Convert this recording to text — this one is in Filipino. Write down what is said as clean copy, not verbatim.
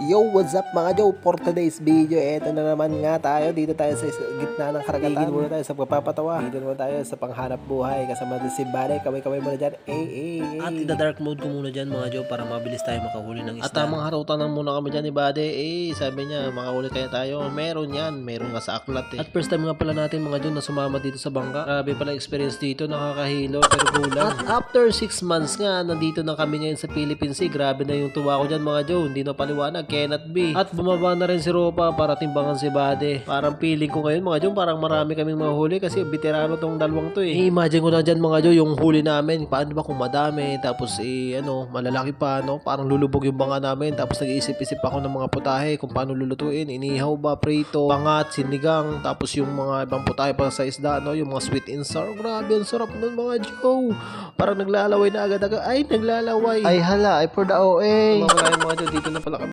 Yo, what's up mga Joe? For today's video, eto na naman nga tayo. Dito tayo sa gitna ng karagatan. Tigil muna tayo sa pagpapatawa. Dito naman tayo sa panghanap buhay. Kasama din si Bale. Kamay-kamay muna dyan. At ida-dark mode ko muna dyan mga Joe para mabilis tayo makahuli ng isda. At tamang harutan lang muna kami dyan ni Bade. Sabi niya makahuli kaya tayo. Meron yan. Meron nga sa aklat eh. At first time nga pala natin mga Joe na sumama dito sa bangka. Grabe pala experience dito. Nakakahilo pero kulang. At after 6 months nga, nandito na kami ngayon sa Philippines. Grabe na yung tuwa ko dyan mga Joe. Hindi na paliwanag. Cannot be. At bumaba na rin si Ropa para timbangan si Bade. Parang feeling ko ngayon mga Joe, parang marami kaming mahuli kasi veterano tong dalawang to eh. Imagine ko na dyan mga Joe yung huli namin. Paano ba kung madami? Tapos malalaki pa no? Parang lulubog yung banga namin. Tapos nag-iisip-isip ako ng mga putahe kung paano lulutuin. Inihaw ba, prito, bangat, sinigang. Tapos yung mga ibang putahe pa sa isda, no? Yung mga sweet and sour. Grabe, ang sarap nun mga Joe. Parang naglalaway na agad-agad. Ay, naglalaway. Ay hala, ay for the OA. Mga mga Joe, dito na pala kami.